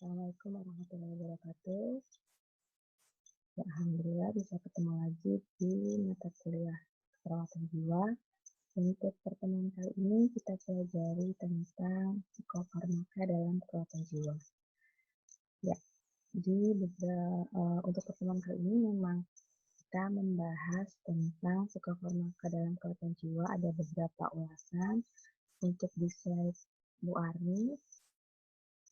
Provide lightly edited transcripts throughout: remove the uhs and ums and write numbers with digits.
Assalamualaikum warahmatullahi wabarakatuh. Ya, alhamdulillah bisa ketemu lagi di mata kuliah perawatan jiwa. Untuk pertemuan kali ini kita pelajari tentang psikofarmaka dalam perawatan jiwa. Ya, untuk pertemuan kali ini memang kita membahas tentang psikofarmaka dalam perawatan jiwa. Ada beberapa ulasan. Untuk di slide Bu Arni,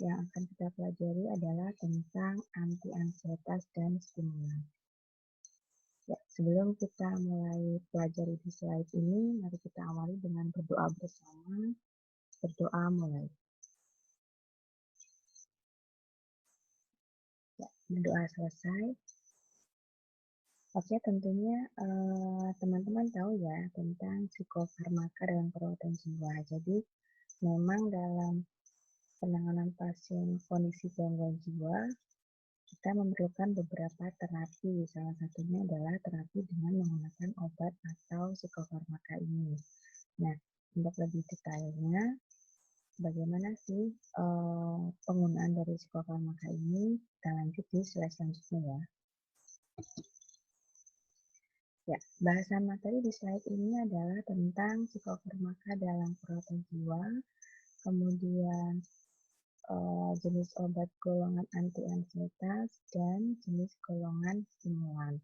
yang akan kita pelajari adalah tentang anti-ansietas dan stimulan. Ya, sebelum kita mulai pelajari di slide ini, mari kita awali dengan berdoa bersama. Berdoa mulai. Ya, berdoa selesai. Oke, tentunya teman-teman tahu ya tentang psikofarmaka dalam perawatan jiwa. Jadi, memang dalam penanganan pasien kondisi gangguan jiwa, kita memerlukan beberapa terapi. Salah satunya adalah terapi dengan menggunakan obat atau psikofarmaka ini. Nah, untuk lebih detailnya, bagaimana sih penggunaan dari psikofarmaka ini? Kita lanjut di slide selanjutnya ya. Ya, bahasan materi di slide ini adalah tentang psikofarmaka dalam perawatan jiwa, kemudian jenis obat golongan anti-ansietas, dan jenis golongan stimulan.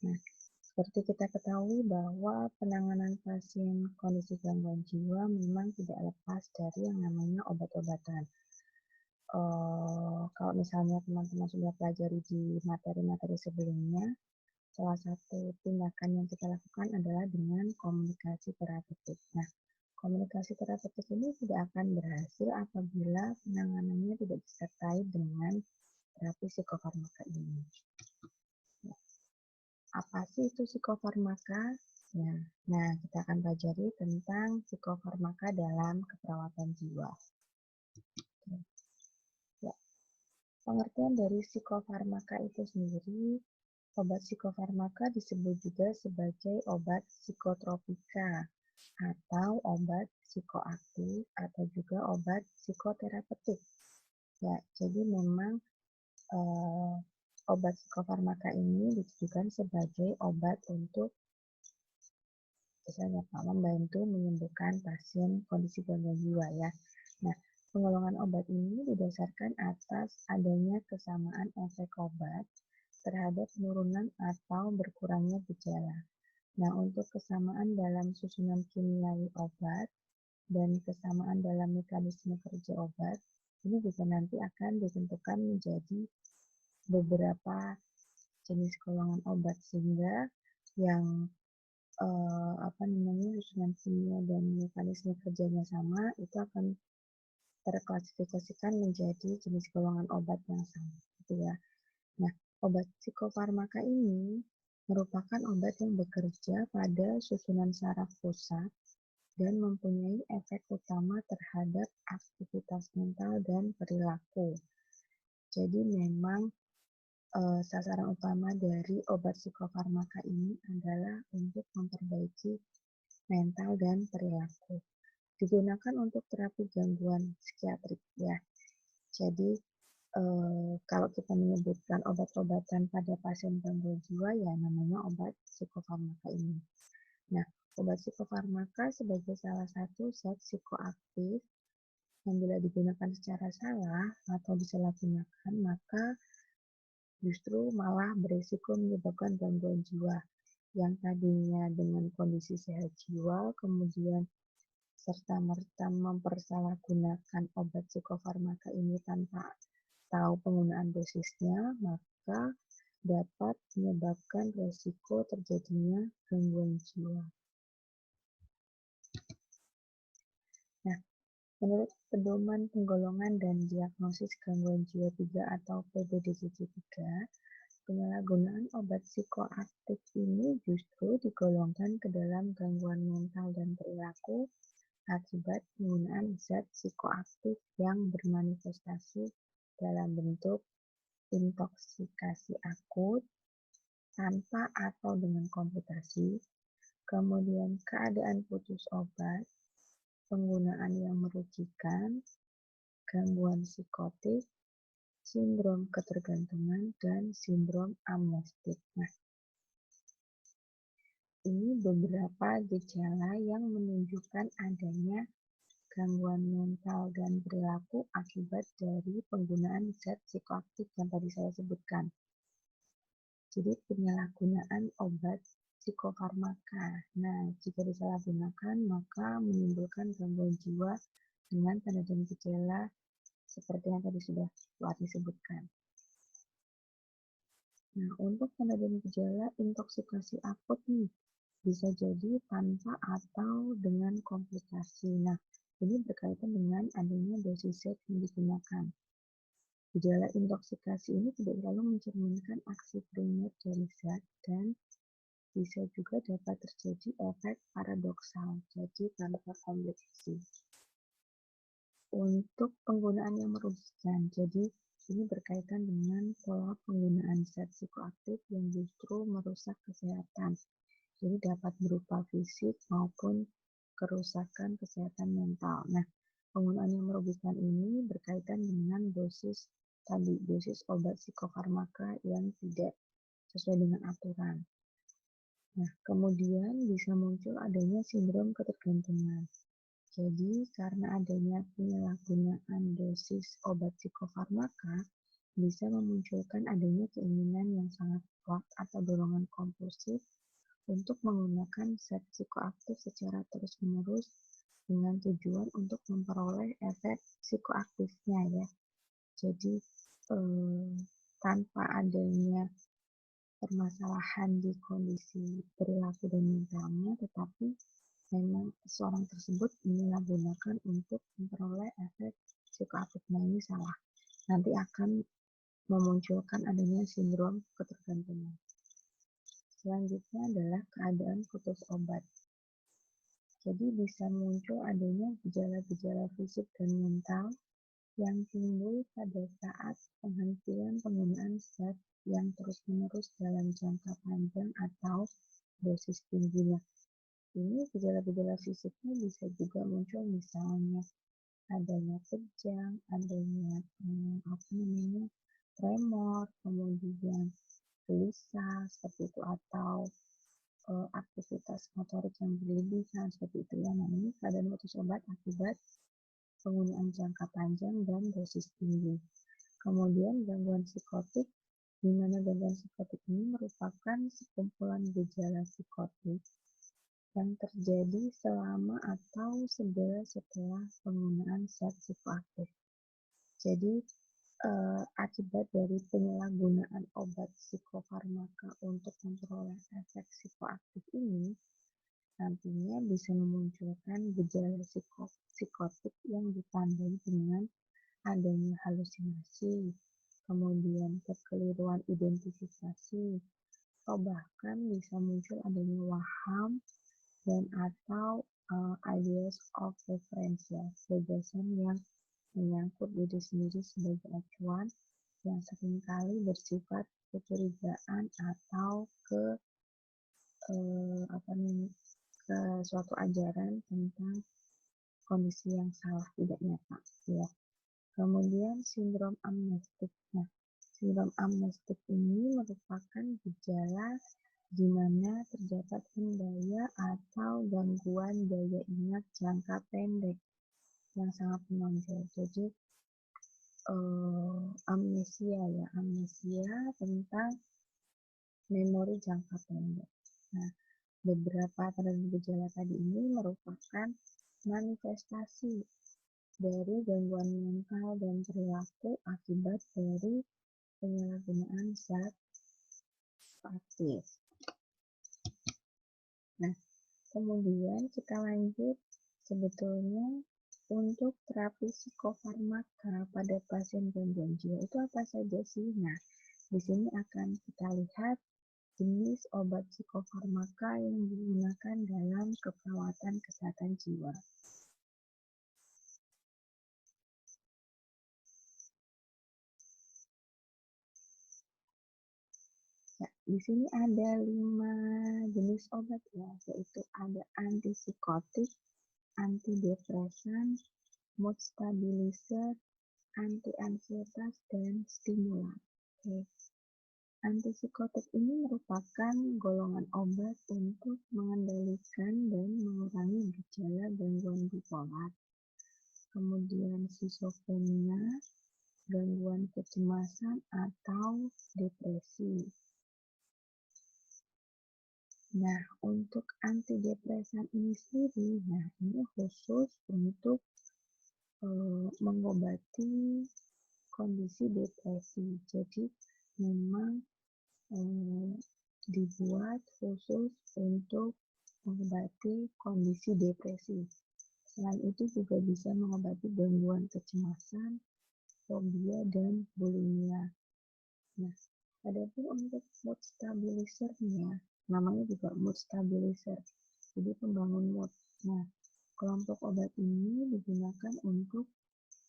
Nah, seperti kita ketahui bahwa penanganan pasien kondisi gangguan jiwa memang tidak lepas dari yang namanya obat-obatan. Kalau misalnya teman-teman sudah pelajari di materi-materi sebelumnya, salah satu tindakan yang kita lakukan adalah dengan komunikasi terapeutik. Nah, komunikasi terapeutik ini tidak akan berhasil apabila penanganannya tidak disertai dengan terapi psikofarmaka ini. Apa sih itu psikofarmaka? Ya, nah, kita akan pelajari tentang psikofarmaka dalam keperawatan jiwa. Ya, pengertian dari psikofarmaka itu sendiri, obat psikofarmaka disebut juga sebagai obat psikotropika atau obat psikoaktif atau juga obat psikoterapeutik. Ya, jadi memang obat psikofarmaka ini ditujukan sebagai obat untuk misalnya membantu menyembuhkan pasien kondisi gangguan jiwa ya. Nah, penggolongan obat ini didasarkan atas adanya kesamaan efek obat terhadap penurunan atau berkurangnya gejala. Nah, untuk kesamaan dalam susunan kimiawi obat dan kesamaan dalam mekanisme kerja obat, ini juga nanti akan ditentukan menjadi beberapa jenis golongan obat sehingga yang susunan kimia dan mekanisme kerjanya sama, itu akan terklasifikasikan menjadi jenis golongan obat yang sama, gitu ya. Nah, obat psikofarmaka ini merupakan obat yang bekerja pada susunan saraf pusat dan mempunyai efek utama terhadap aktivitas mental dan perilaku. Jadi memang sasaran utama dari obat psikofarmaka ini adalah untuk memperbaiki mental dan perilaku. Digunakan untuk terapi gangguan psikiatrik ya. Jadi kalau kita menyebutkan obat-obatan pada pasien gangguan jiwa ya namanya obat psikofarmaka ini. Nah, obat psikofarmaka sebagai salah satu zat psikoaktif yang bila digunakan secara salah atau disalahgunakan maka justru malah berisiko menyebabkan gangguan jiwa yang tadinya dengan kondisi sehat jiwa kemudian serta-merta mempersalahgunakan obat psikofarmaka ini tanpa tahu penggunaan dosisnya, maka dapat menyebabkan risiko terjadinya gangguan jiwa. Nah, menurut Pedoman Penggolongan dan Diagnosis Gangguan Jiwa 3 atau PDDGJ 3, penyalahgunaan obat psikoaktif ini justru digolongkan ke dalam gangguan mental dan perilaku akibat penggunaan zat psikoaktif yang bermanifestasi dalam bentuk intoksikasi akut, tanpa atau dengan komplikasi, kemudian keadaan putus obat, penggunaan yang merugikan, gangguan psikotik, sindrom ketergantungan, dan sindrom amnestik. Nah, ini beberapa gejala yang menunjukkan adanya gangguan mental dan perilaku akibat dari penggunaan zat psikoaktif yang tadi saya sebutkan. Jadi penyalahgunaan obat psikofarmaka. Nah, jika disalahgunakan maka menimbulkan gangguan jiwa dengan tanda dan gejala seperti yang tadi sudah Wati sebutkan. Nah, untuk tanda dan gejala intoksikasi akut nih, bisa jadi tanpa atau dengan komplikasi. Nah, ini berkaitan dengan adanya dosis zat yang digunakan. Gejala intoksikasi ini tidak selalu mencerminkan aksi primer dari zat dan bisa juga dapat terjadi efek paradoksal, jadi tanpa komplikasi. Untuk penggunaan yang merugikan, jadi ini berkaitan dengan pola penggunaan zat psikoaktif yang justru merusak kesehatan. Jadi dapat berupa fisik maupun kerusakan kesehatan mental. Nah, penggunaan yang merugikan ini berkaitan dengan dosis obat psikofarmaka yang tidak sesuai dengan aturan. Nah, kemudian bisa muncul adanya sindrom ketergantungan. Jadi, karena adanya penyalahgunaan dosis obat psikofarmaka, bisa memunculkan adanya keinginan yang sangat kuat atau dorongan kompulsif untuk menggunakan zat psikoaktif secara terus-menerus dengan tujuan untuk memperoleh efek psikoaktifnya ya. Jadi, tanpa adanya permasalahan di kondisi perilaku dan mentalnya, tetapi memang seseorang tersebut menyalahgunakan untuk memperoleh efek psikoaktif. Nah, ini salah. Nanti akan memunculkan adanya sindrom ketergantungan. Selanjutnya adalah keadaan putus obat. Jadi bisa muncul adanya gejala-gejala fisik dan mental yang timbul pada saat penghentian penggunaan zat yang terus-menerus dalam jangka panjang atau dosis tingginya. Ini gejala-gejala fisiknya bisa juga muncul, misalnya adanya kejang, adanya tremor, kemudian gelisah seperti itu, atau aktivitas motorik yang berlebihan seperti itu ya. Nah, ini keadaan putus obat akibat penggunaan jangka panjang dan dosis tinggi. Kemudian gangguan psikotik, di mana gangguan psikotik ini merupakan sekumpulan gejala psikotik yang terjadi selama atau segera setelah penggunaan zat psikoaktif. Jadi, akibat dari penyalahgunaan obat psikofarmaka untuk memperoleh efek psikoaktif ini, nantinya bisa memunculkan gejala psikotik yang ditandai dengan adanya halusinasi, kemudian kekeliruan identifikasi, atau bahkan bisa muncul adanya waham dan atau ideas of reference ya, gagasan yang menyangkut diri sendiri sebagai acuan yang seringkali bersifat kecurigaan atau ke suatu ajaran tentang kondisi yang salah, tidak nyata ya. Kemudian sindrom amnestik. Nah, sindrom amnestik ini merupakan gejala di mana terdapat kendala atau gangguan daya ingat jangka pendek yang sangat menonjol. Jadi amnesia tentang memori jangka pendek. Nah, beberapa tanda gejala tadi ini merupakan manifestasi dari gangguan mental dan perilaku akibat dari penyalahgunaan zat aktif. Nah, kemudian kita lanjut, sebetulnya untuk terapi psikofarmaka pada pasien gangguan jiwa itu apa saja sih? Nah, di sini akan kita lihat jenis obat psikofarmaka yang digunakan dalam keperawatan kesehatan jiwa. Di sini ada 5 jenis obat ya, yaitu ada antipsikotik, antidepresan, mood stabilizer, anti-ansietas dan stimulan. Oke. Antipsikotik ini merupakan golongan obat untuk mengendalikan dan mengurangi gejala gangguan bipolar, kemudian skizofrenia, gangguan kecemasan atau depresi. Nah, untuk antidepresan ini sendiri, nah ini khusus untuk mengobati kondisi depresi. Jadi memang dibuat khusus untuk mengobati kondisi depresi. Selain itu juga bisa mengobati gangguan kecemasan, fobia, dan bulimia. Nah, adapun untuk mood stabilizer-nya, namanya juga mood stabilizer, jadi pembangun mood. Nah, kelompok obat ini digunakan untuk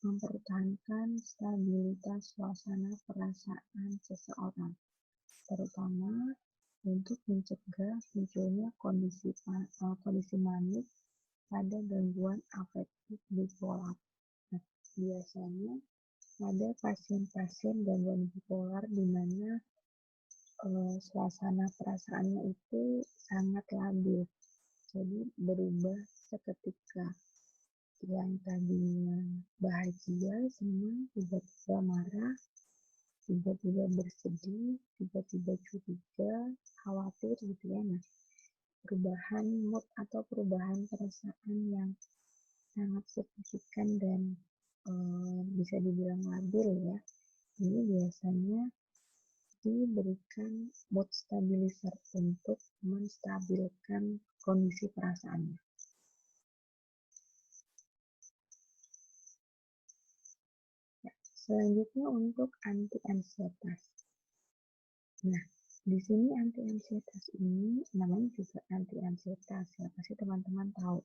mempertahankan stabilitas suasana perasaan seseorang, terutama untuk mencegah munculnya kondisi manis pada gangguan afektif bipolar. Nah, biasanya ada pasien-pasien gangguan bipolar di mana suasana perasaannya itu sangat labil, jadi berubah seketika. Yang tadinya bahagia, senang, tiba-tiba marah, tiba-tiba bersedih, tiba-tiba curiga, khawatir gitu ya. Nah, perubahan mood atau perubahan perasaan yang sangat signifikan dan bisa dibilang labil ya, ini biasanya diberikan mood stabilizer untuk menstabilkan kondisi perasaannya. Ya, selanjutnya untuk anti-ansietas. Nah, di sini anti-ansietas ini namanya juga anti-ansietas ya, pasti teman-teman tahu.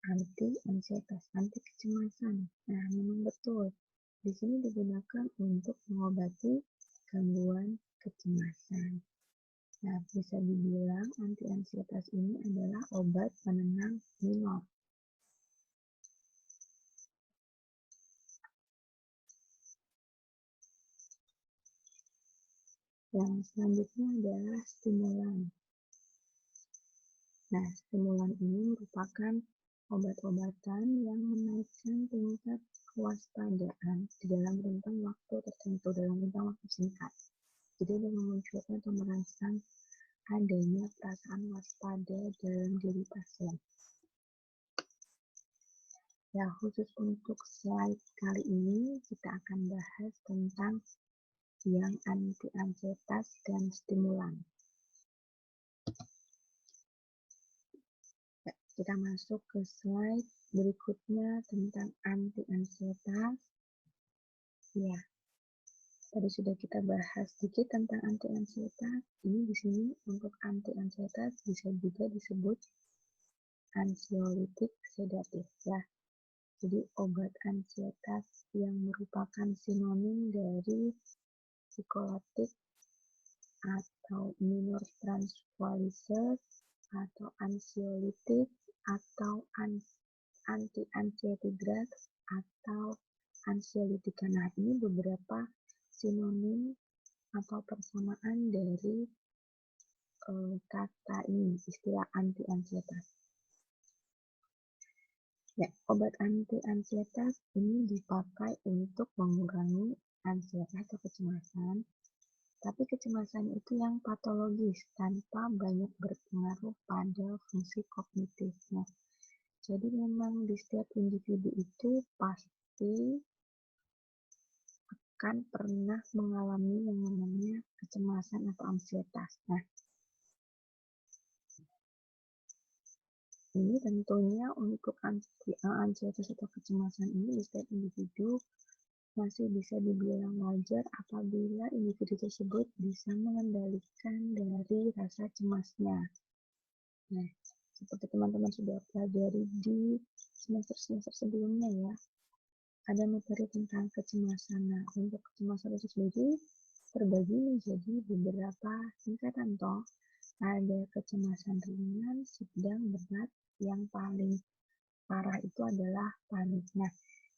Anti-ansietas, anti kecemasan. Nah, memang betul. Di sini digunakan untuk mengobati gangguan kecemasan. Nah, bisa dibilang anti-ansietas ini adalah obat penenang minor. Yang selanjutnya adalah stimulan. Nah, stimulan ini merupakan obat-obatan yang menaikkan tingkat kewaspadaan di dalam rentang waktu tertentu, dalam rentang waktu singkat. Jadi dengan memunculkan atau merangsang adanya perasaan waspada dalam diri pasien. Ya, khusus untuk slide kali ini kita akan bahas tentang yang anti-ansietas dan stimulan. Ya, kita masuk ke slide berikutnya tentang anti-ansietas. Ya, tadi sudah kita bahas sedikit tentang anti-ansietas. Ini di sini untuk anti-ansietas bisa juga disebut ansiolitik sedatif ya. Jadi obat ansietas yang merupakan sinonim dari psikoleptik atau minor tranquilizer atau ansiolitik atau anti-anxiety drugs atau ansiolitika. Nah, ini beberapa sinonim atau persamaan dari kata ini, istilah anti-ansietas. Ya, obat anti-ansietas ini dipakai untuk mengurangi ansietas atau kecemasan, tapi kecemasan itu yang patologis tanpa banyak berpengaruh pada fungsi kognitifnya. Jadi memang di setiap individu itu pasti akan pernah mengalami yang namanya kecemasan atau ansietas. Nah, ini tentunya untuk ansietas atau kecemasan ini di setiap individu masih bisa dibilang wajar apabila individu tersebut bisa mengendalikan dari rasa cemasnya. Nah, seperti teman-teman sudah pelajari di semester-semester sebelumnya ya, ada materi tentang kecemasan. Nah, untuk kecemasan itu sendiri terbagi menjadi beberapa tingkatan toh. Ada kecemasan ringan, sedang, berat, yang paling parah itu adalah panik. Nah,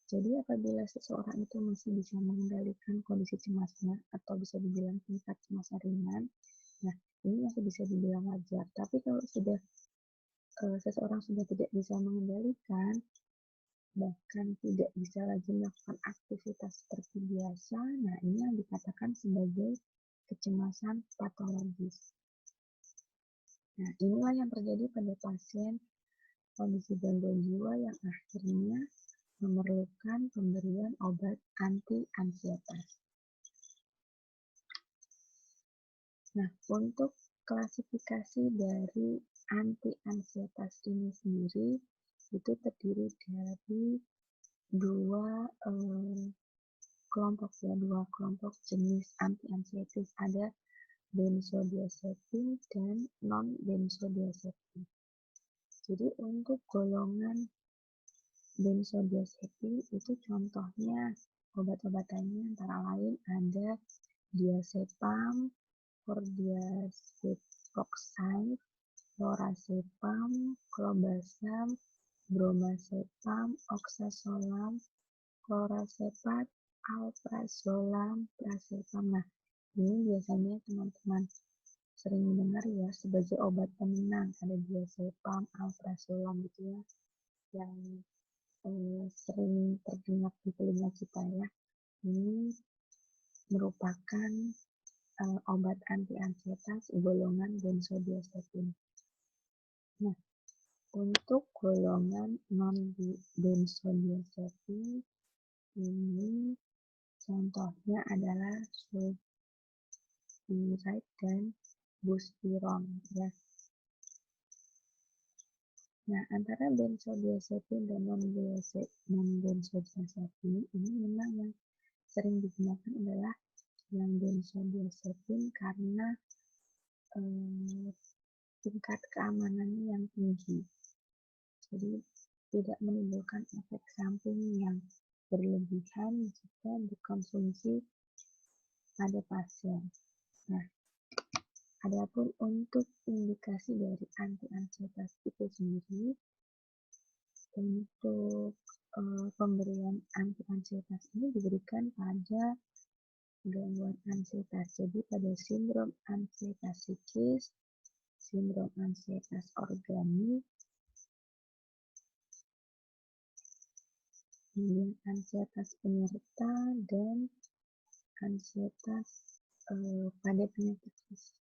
Jadi apabila seseorang itu masih bisa mengendalikan kondisi cemasnya atau bisa dibilang tingkat cemas ringan, nah ini masih bisa dibilang wajar. Tapi kalau sudah seseorang sudah tidak bisa mengendalikan, bahkan tidak bisa lagi melakukan aktivitas seperti biasa, nah ini yang dikatakan sebagai kecemasan patologis. Nah, inilah yang terjadi pada pasien kondisi gangguan jiwa yang akhirnya memerlukan pemberian obat anti-ansietas. Nah, untuk klasifikasi dari anti-ansietas ini sendiri itu terdiri dari dua kelompok jenis anti-ansietis. Ada benzodiazepin dan non-benzodiazepin. Jadi untuk golongan benzodiazepin itu contohnya obat-obatannya antara lain ada diazepam, cordiazepam, lorazepam, clobazam, bromazepam, oxazolam, clorazepam, alprazolam, prazepam. Nah, ini biasanya teman-teman sering mendengar ya sebagai obat penenang, ada diazepam, alprazolam gitu ya, yang sering terdengar di telinga kita ya. Ini merupakan obat anti-ansietas golongan benzodiazepin. Nah, untuk golongan non-benzodiazepin ini contohnya adalah sulfiride dan buspirone ya. Nah, antara benzodiazepin dan non-benzodiazepin ini memang yang sering digunakan adalah yang benzodiazepin karena tingkat keamanannya yang tinggi. Jadi tidak menimbulkan efek samping yang berlebihan jika dikonsumsi pada pasien. Nah, adapun untuk indikasi dari anti-ansietas itu sendiri, untuk pemberian anti-ansietas ini diberikan pada gangguan ansietas. Jadi pada sindrom ansietas psikis, sindrom ansietas organik, kemudian ansietas penyerta dan ansietas pada penyakit fisik.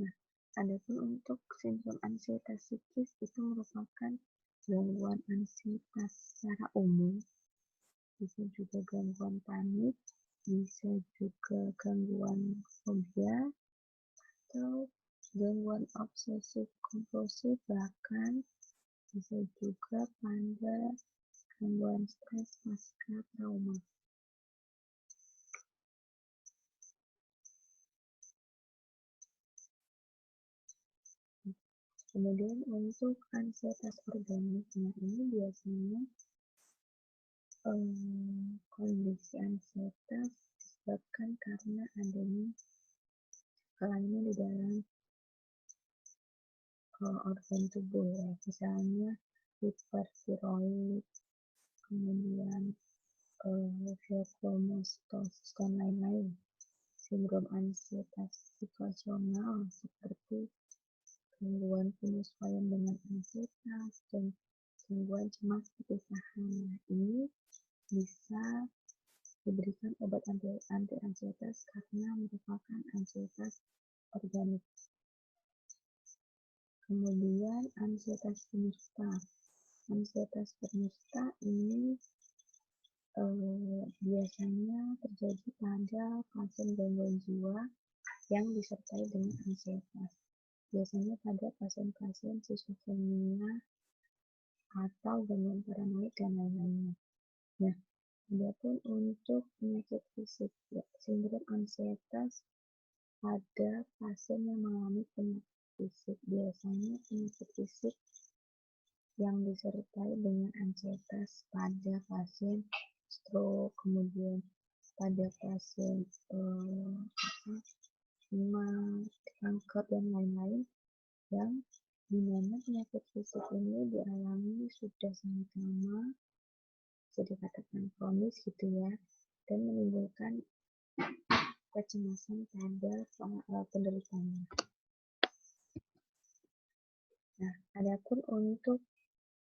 Nah, adapun untuk sindrom ansietas psikis itu merupakan gangguan ansietas secara umum, bisa juga gangguan panik, bisa juga gangguan fobia, atau gangguan obsesif kompulsif, bahkan bisa juga pada gangguan stres pasca trauma. Kemudian untuk ansietas organik, nah ini biasanya kondisi ansietas disebabkan karena adanya kelainan di dalam organ tubuh ya, misalnya hipertiroid, kemudian leukomatosis dan lain-lain. Sindrom ansietas situasional seperti gangguan penyesuaian dengan ansietas dan gangguan cemas perpisahan. Nah, ini bisa diberikan obat anti-ansietas karena merupakan ansietas organik. Kemudian ansietas penyerta. Ansietas penyerta ini biasanya terjadi pada pasien gangguan jiwa yang disertai dengan ansietas. Biasanya pada pasien-pasien skizofrenia atau gangguan paranoid dan lain-lainnya. Nah, adapun untuk penyakit fisik, ya, sindrom ansietas pada pasien yang mengalami penyakit fisik. Biasanya penyakit fisik yang disertai dengan ansietas pada pasien stroke, kemudian pada pasien kanker dan lain-lain, yang dimana penyakit fisik ini dialami sudah sangat lama, bisa dikatakan kronis gitu ya, dan menimbulkan kecemasan pada penderitanya. Nah, adapun untuk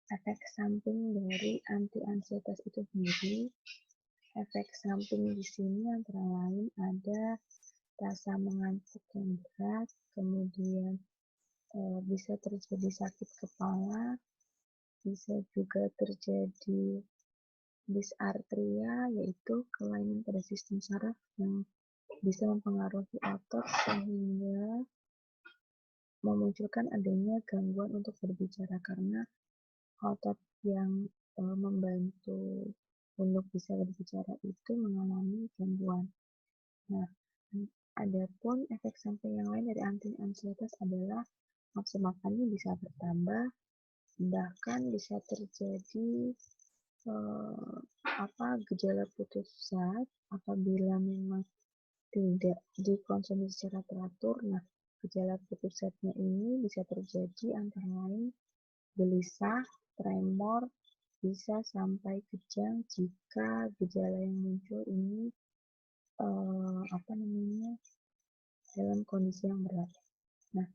efek samping dari anti-ansietas itu sendiri, efek samping di sini antara lain ada rasa mengantuk yang berat, kemudian bisa terjadi sakit kepala, bisa juga terjadi dysarthria, yaitu kelainan pada sistem saraf yang bisa mempengaruhi otot sehingga memunculkan adanya gangguan untuk berbicara karena otot yang membantu untuk bisa berbicara itu mengalami gangguan. Nah, adapun efek samping yang lain dari anti-ansietas adalah nafsu makannya bisa bertambah, bahkan bisa terjadi gejala putus zat apabila memang tidak dikonsumsi secara teratur. Nah, gejala putus zatnya ini bisa terjadi antara lain gelisah, tremor, bisa sampai kejang jika gejala yang muncul ini dalam kondisi yang berat. Nah,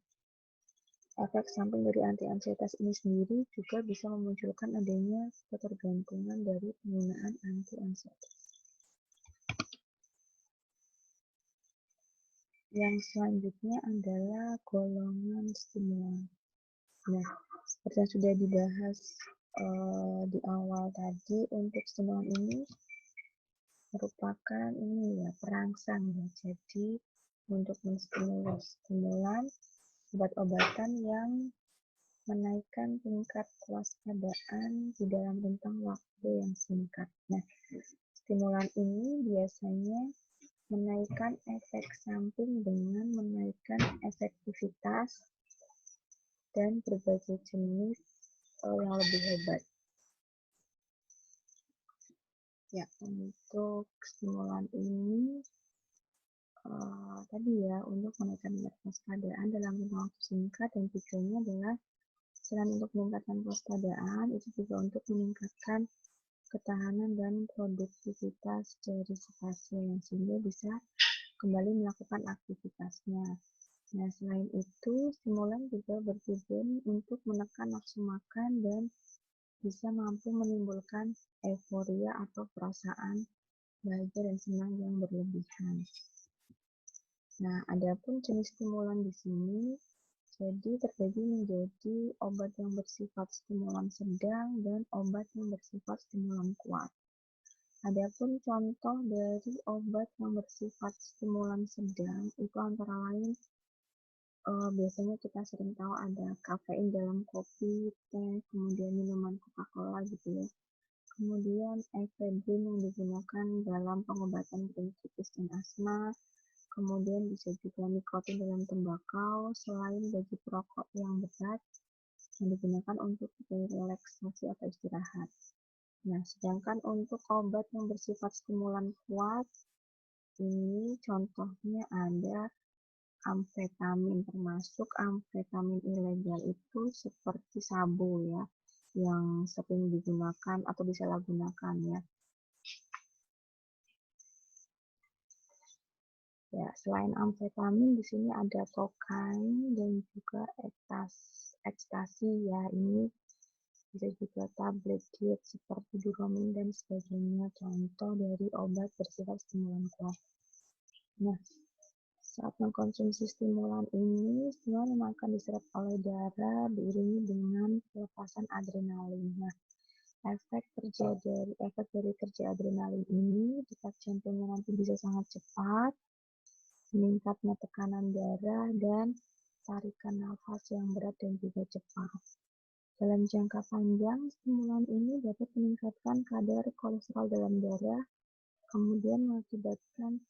efek samping dari anti-ansietas ini sendiri juga bisa memunculkan adanya ketergantungan dari penggunaan anti-ansietas. Yang selanjutnya adalah golongan stimulan. Nah, seperti yang sudah dibahas di awal tadi, untuk stimulan ini merupakan perangsang ya. Jadi untuk menstimulus stimulan obat-obatan yang menaikkan tingkat kewaspadaan di dalam rentang waktu yang singkat. Nah, stimulan ini biasanya menaikkan efek samping dengan menaikkan efektivitas dan berbagai jenis yang lebih hebat. Ya, untuk stimulan ini tadi ya, untuk menaikkan tingkat kewaspadaan dalam rentang waktu singkat, dan tujuannya adalah selain untuk meningkatkan kewaspadaan, itu juga untuk meningkatkan ketahanan dan produktivitas dari si pasien sehingga bisa kembali melakukan aktivitasnya. Nah, selain itu, stimulan juga bertujuan untuk menekan nafsu makan dan bisa mampu menimbulkan euforia atau perasaan bahagia dan senang yang berlebihan. Nah, adapun jenis stimulan di sini jadi terbagi menjadi obat yang bersifat stimulan sedang dan obat yang bersifat stimulan kuat. Adapun contoh dari obat yang bersifat stimulan sedang itu antara lain biasanya kita sering tahu ada kafein dalam kopi, teh, kemudian minuman Coca-Cola gitu ya. Kemudian efedrin yang digunakan dalam pengobatan bronkitis dan asma. Kemudian bisa juga nikotin dalam tembakau, selain bagi perokok yang berat yang digunakan untuk relaksasi atau istirahat. Nah, sedangkan untuk obat yang bersifat stimulan kuat, ini contohnya ada amfetamin, termasuk amfetamin ilegal itu seperti sabu ya, yang sering digunakan atau disalahgunakan ya. Ya, selain amfetamin di sini ada kokain dan juga ekstasi ya. Ini bisa juga tablet diet seperti Duromin dan sebagainya, contoh dari obat bersifat stimulan kuat. Nah, saat mengkonsumsi stimulan ini, stimulan akan diserap oleh darah diiringi dengan pelepasan adrenalin. Nah, efek dari kerja adrenalin ini detak jantungnya nanti bisa sangat cepat, meningkatnya tekanan darah, dan tarikan nafas yang berat dan juga cepat. Dalam jangka panjang, stimulan ini dapat meningkatkan kadar kolesterol dalam darah, kemudian mengakibatkan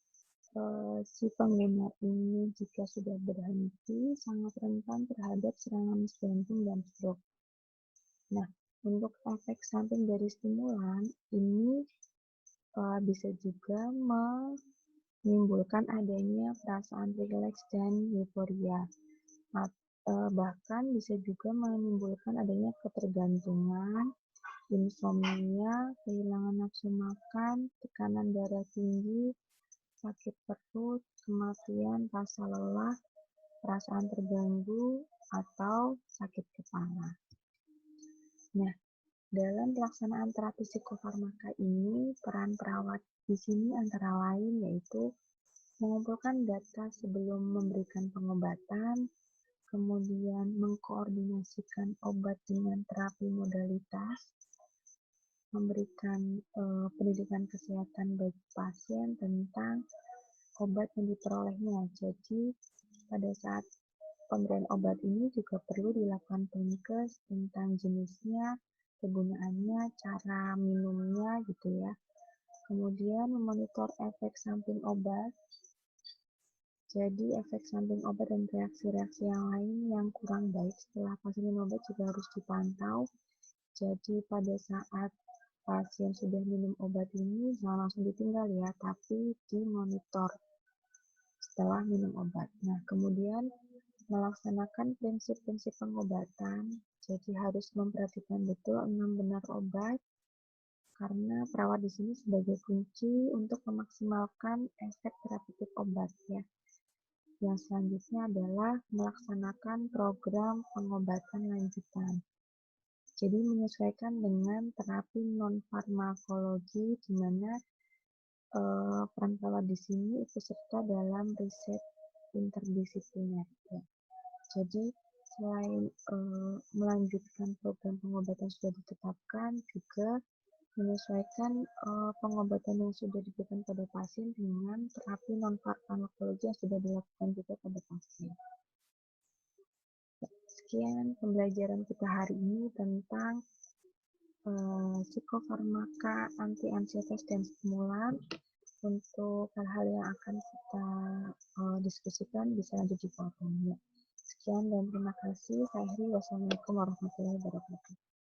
si pengguna ini jika sudah berhenti sangat rentan terhadap serangan jantung dan stroke. Nah, untuk efek samping dari stimulan ini bisa juga menimbulkan adanya perasaan rileks dan euforia. Bahkan bisa juga menimbulkan adanya ketergantungan, insomnia, kehilangan nafsu makan, tekanan darah tinggi, sakit perut, kematian, rasa lelah, perasaan terganggu, atau sakit kepala. Nah, dalam pelaksanaan terapi psikofarmaka ini, peran perawat di sini antara lain yaitu mengumpulkan data sebelum memberikan pengobatan, kemudian mengkoordinasikan obat dengan terapi modalitas, memberikan pendidikan kesehatan bagi pasien tentang obat yang diperolehnya. Jadi, pada saat pemberian obat ini juga perlu dilakukan pengkes tentang jenisnya, kegunaannya, cara minumnya gitu ya. Kemudian memonitor efek samping obat. Jadi efek samping obat dan reaksi-reaksi yang lain yang kurang baik setelah pasien minum obat juga harus dipantau. Jadi pada saat pasien sudah minum obat ini jangan langsung ditinggal ya, tapi dimonitor setelah minum obat. Nah, kemudian melaksanakan prinsip-prinsip pengobatan, jadi harus memperhatikan betul 6 benar obat, karena perawat di sini sebagai kunci untuk memaksimalkan efek terapeutik obat ya. Yang selanjutnya adalah melaksanakan program pengobatan lanjutan. Jadi menyesuaikan dengan terapi non-farmakologi di mana peran perawat di sini ikut serta dalam riset interdisipliner. Ya. Jadi selain melanjutkan program pengobatan sudah ditetapkan, juga menyesuaikan pengobatan yang sudah diberikan pada pasien dengan terapi non-farmakologi yang sudah dilakukan juga pada pasien. Sekian pembelajaran kita hari ini tentang psikofarmaka, anti-ansietas, dan stimulan. Untuk hal-hal yang akan kita diskusikan bisa lanjut di forumnya. Sekian dan terima kasih. Saya Heri. Wassalamualaikum warahmatullahi wabarakatuh.